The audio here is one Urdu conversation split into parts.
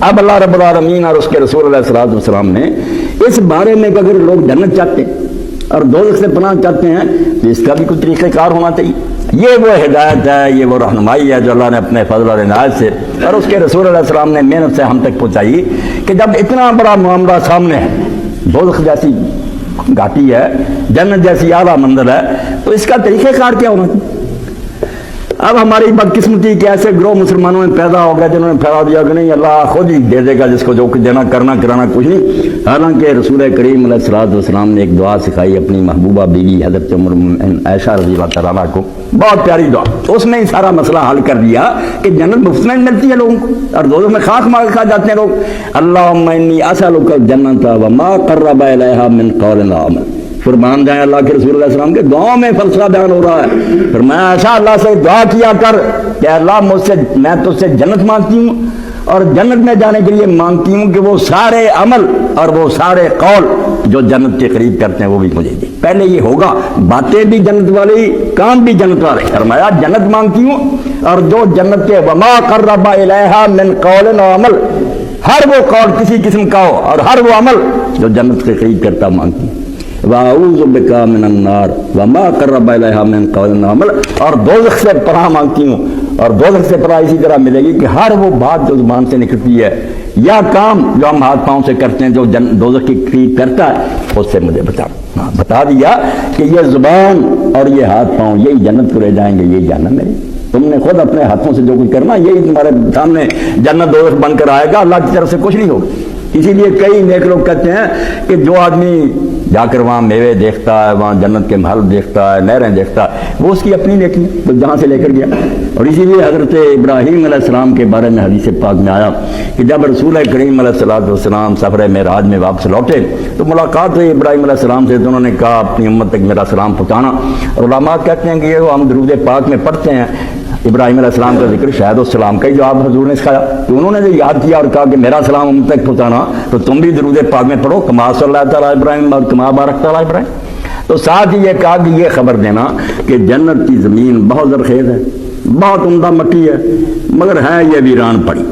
اب اللہ رب العالمین اور اس کے رسول علیہ السلام نے اس بارے میں کہ اگر لوگ جنت چاہتے ہیں اور دوزخ سے پناہ چاہتے ہیں تو اس کا بھی کوئی طریقہ کار ہونا چاہیے. یہ وہ ہدایت ہے, یہ وہ رہنمائی ہے جو اللہ نے اپنے فضل اور عنایت سے اور اس کے رسول علیہ السلام نے محنت سے ہم تک پہنچائی کہ جب اتنا بڑا معاملہ سامنے ہے, دوزخ جیسی گھاٹی ہے, جنت جیسی اعلیٰ منزل ہے, تو اس کا طریقہ کار کیا ہونا چاہیے. اب ہماری بدقسمتی کہ ایسے گروہ مسلمانوں میں پیدا ہو گئے جنہوں نے پھیلا دیا کہ نہیں اللہ خود ہی دے دے گا جس کو جو دینا کرنا کرانا کچھ نہیں. حالانکہ رسول کریم علیہ السلام نے ایک دعا سکھائی اپنی محبوبہ بیوی حضرت عائشہ رضی اللہ تعالیٰ عنہا کو, بہت پیاری دعا. اس میں ہی سارا مسئلہ حل کر دیا کہ جنت مفت میں ملتی ہے لوگوں کو اور دوزخ میں خاک مانگ کھا جاتے ہیں لوگ. اللہم انی اسألک الجنۃ وما قرب الیہا من قول و عمل. فرمان جائیں اللہ کے رسول علیہ السلام کے دعاؤں میں فلسفہ بیان ہو رہا ہے. فرمایا ایسا اللہ سے دعا کیا کر کہ اللہ میں تجھ سے جنت مانگتی ہوں اور جنت میں جانے کے لیے مانگتی ہوں کہ وہ سارے عمل اور وہ سارے قول جو جنت کے قریب کرتے ہیں وہ بھی مجھے دے. پہلے یہ ہوگا, باتیں بھی جنت والی, کام بھی جنت والے. فرمایا جنت مانگتی ہوں اور جو جنت کے وما قرب الیہا من قول و عمل, ہر وہ قول کسی قسم کا ہو اور ہر وہ عمل جو جنت کے قریب کرتا مانگتی ہوں. وَأَعُوذُ بِكَ مِنَ النَّارِ وَمَا قَرَّبَ إِلَيْهَا مِنْ قَوْلٍ وَعَمَلٍ. اور دوزخ سے پناہ مانگتی ہوں, اور دوزخ سے پناہ اسی طرح ملے گی کہ ہر وہ بات جو زبان سے نکلتی ہے یا کام جو ہم ہاتھ پاؤں سے کرتے ہیں جو دوزخ کی قریب کرتا ہے اس سے مجھے بتا دیا کہ یہ زبان اور یہ ہاتھ پاؤں یہی جنت کو لے جائیں گے, یہ جہنم ہے. تم نے خود اپنے ہاتھوں سے جو کچھ کرنا یہی تمہارے سامنے جنت دوزخ بن کر آئے گا, اللہ کی طرف سے کچھ نہیں ہوگا. اسی لیے کئی نیک لوگ کہتے ہیں کہ جو آدمی جا کر وہاں میوے دیکھتا ہے, وہاں جنت کے محل دیکھتا ہے, نہریں دیکھتا ہے, وہ اس کی اپنی نیکی تو جہاں سے لے کر گیا. اور اسی لیے حضرت ابراہیم علیہ السلام کے بارے میں حدیث پاک میں آیا کہ جب رسول کریم علیہ السلام سفر معراج میں واپس لوٹے تو ملاقات ہوئی ابراہیم علیہ السلام سے, تو انہوں نے کہا اپنی امت تک میرا سلام پہنچانا. اور علماء کہتے ہیں کہ یہ ہم درود پاک میں پڑھتے ہیں ابراہیم علیہ السلام کا ذکر, شاید اس سلام کا ہی جو آپ حضور نے سکھایا, تو انہوں نے جو یاد کیا اور کہا کہ میرا سلام ہم تک پہنچانا, تو تم بھی درود پاک میں پڑھو کما صلی اللہ تعالیٰ ابراہیم اور کما بارک تعالیٰ ابراہیم. تو ساتھ ہی یہ کہا کہ یہ خبر دینا کہ جنت کی زمین بہت زرخیز ہے, بہت عمدہ مٹی ہے, مگر ہے یہ ویران پڑی.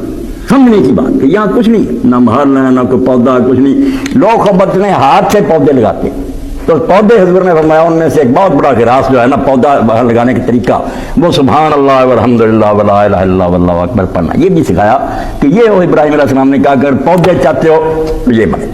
سمجھنے کی بات کہ یہاں کچھ نہیں, نہ محل ہے نہ کوئی پودا, کچھ نہیں. لوگ خود اپنے ہاتھ سے پودے لگاتے ہیں, تو پودے حضور نے فرمایا ان میں سے ایک بہت بڑا خراس جو ہے نا پودا لگانے کا طریقہ, وہ سبحان اللہ والحمدللہ ولا الہ الا اللہ واللہ اکبر پڑھنا. یہ بھی سکھایا کہ یہ ابراہیم علیہ السلام نے کہا اگر پودے چاہتے ہو تو یہ بنے.